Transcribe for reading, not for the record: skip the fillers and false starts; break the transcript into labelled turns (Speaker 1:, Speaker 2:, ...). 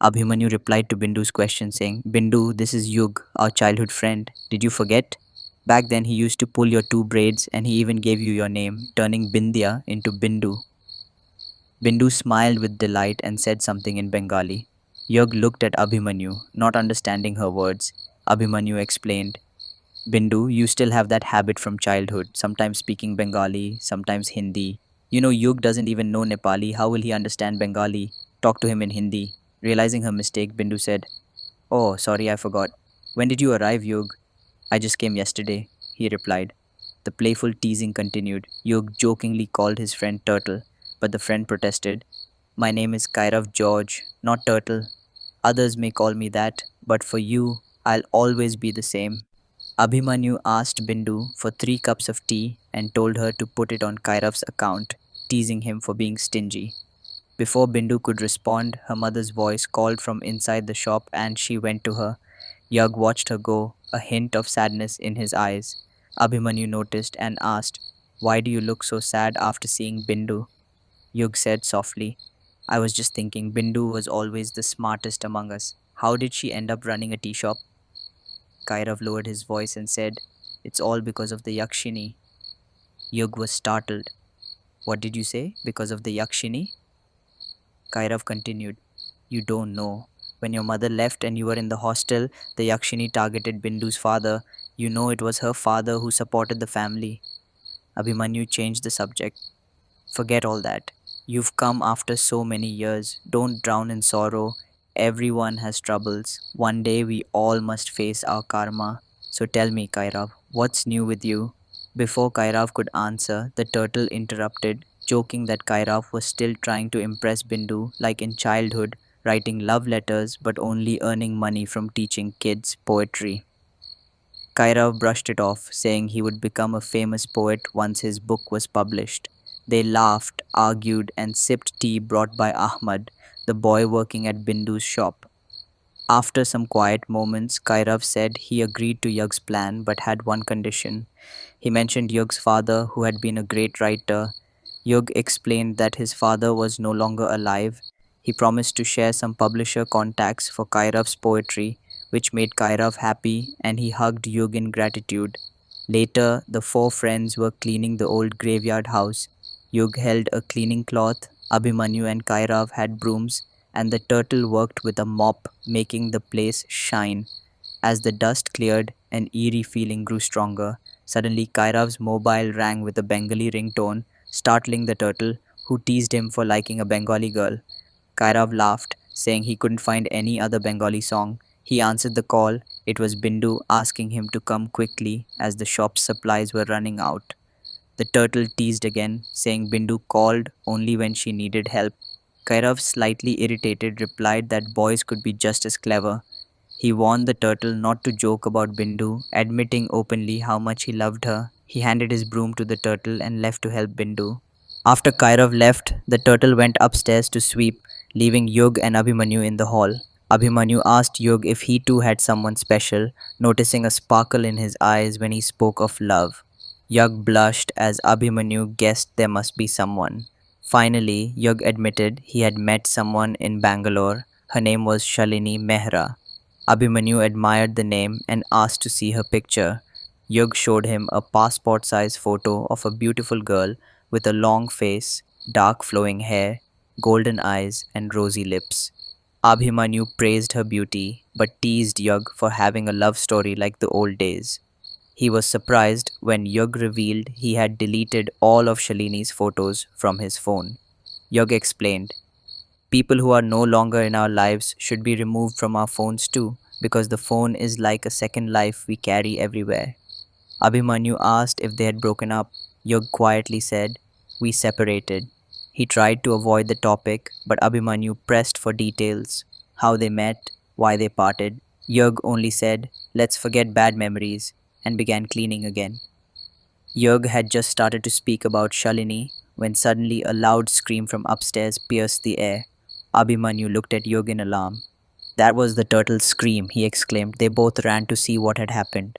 Speaker 1: Abhimanyu replied to Bindu's question, saying, Bindu, this is Yug, our childhood friend. Did you forget? Back then, he used to pull your two braids and he even gave you your name, turning Bindya into Bindu. Bindu smiled with delight and said something in Bengali. Yug looked at Abhimanyu, not understanding her words. Abhimanyu explained, Bindu, you still have that habit from childhood, sometimes speaking Bengali, sometimes Hindi. You know, Yug doesn't even know Nepali. How will he understand Bengali? Talk to him in Hindi. Realizing her mistake, Bindu said, Oh, sorry, I forgot. When did you arrive, Yug? I just came yesterday, he replied. The playful teasing continued. Yug jokingly called his friend Turtle, but the friend protested. My name is Kairav George, not Turtle. Others may call me that, but for you, I'll always be the same. Abhimanyu asked Bindu for 3 cups of tea and told her to put it on Kairav's account, teasing him for being stingy. Before Bindu could respond, her mother's voice called from inside the shop and she went to her. Yug watched her go, a hint of sadness in his eyes. Abhimanyu noticed and asked, Why do you look so sad after seeing Bindu? Yug said softly, I was just thinking Bindu was always the smartest among us. How did she end up running a tea shop? Kairav lowered his voice and said, It's all because of the Yakshini. Yug was startled. What did you say? Because of the Yakshini? Kairav continued, You don't know. When your mother left and you were in the hostel, the Yakshini targeted Bindu's father. You know it was her father who supported the family. Abhimanyu changed the subject. Forget all that. You've come after so many years. Don't drown in sorrow. Everyone has troubles. One day we all must face our karma. So tell me, Kairav, what's new with you? Before Kairav could answer, the turtle interrupted, joking that Kairav was still trying to impress Bindu like in childhood, writing love letters but only earning money from teaching kids poetry. Kairav brushed it off, saying he would become a famous poet once his book was published. They laughed, argued, and sipped tea brought by Ahmad, the boy working at Bindu's shop. After some quiet moments, Kairav said he agreed to Yug's plan but had one condition. He mentioned Yug's father, who had been a great writer. Yug explained that his father was no longer alive. He promised to share some publisher contacts for Kairav's poetry, which made Kairav happy, and he hugged Yug in gratitude. Later, the four friends were cleaning the old graveyard house. Yug held a cleaning cloth, Abhimanyu and Kairav had brooms, and the turtle worked with a mop, making the place shine. As the dust cleared, an eerie feeling grew stronger. Suddenly, Kairav's mobile rang with a Bengali ringtone, startling the turtle, who teased him for liking a Bengali girl. Kairav laughed, saying he couldn't find any other Bengali song. He answered the call. It was Bindu asking him to come quickly as the shop's supplies were running out. The turtle teased again, saying Bindu called only when she needed help. Kairav, slightly irritated, replied that boys could be just as clever. He warned the turtle not to joke about Bindu, admitting openly how much he loved her. He handed his broom to the turtle and left to help Bindu. After Kairav left, the turtle went upstairs to sweep, leaving Yug and Abhimanyu in the hall. Abhimanyu asked Yug if he too had someone special, noticing a sparkle in his eyes when he spoke of love. Yug blushed as Abhimanyu guessed there must be someone. Finally, Yug admitted he had met someone in Bangalore. Her name was Shalini Mehra. Abhimanyu admired the name and asked to see her picture. Yug showed him a passport size photo of a beautiful girl with a long face, dark flowing hair, golden eyes, and rosy lips. Abhimanyu praised her beauty but teased Yug for having a love story like the old days. He was surprised when Yug revealed he had deleted all of Shalini's photos from his phone. Yug explained, People who are no longer in our lives should be removed from our phones too, because the phone is like a second life we carry everywhere. Abhimanyu asked if they had broken up. Yug quietly said, We separated. He tried to avoid the topic, but Abhimanyu pressed for details how they met, why they parted. Yug only said, Let's forget bad memories, and began cleaning again. Yug had just started to speak about Shalini when suddenly a loud scream from upstairs pierced the air. Abhimanyu looked at Yug in alarm. That was the turtle's scream, he exclaimed. They both ran to see what had happened.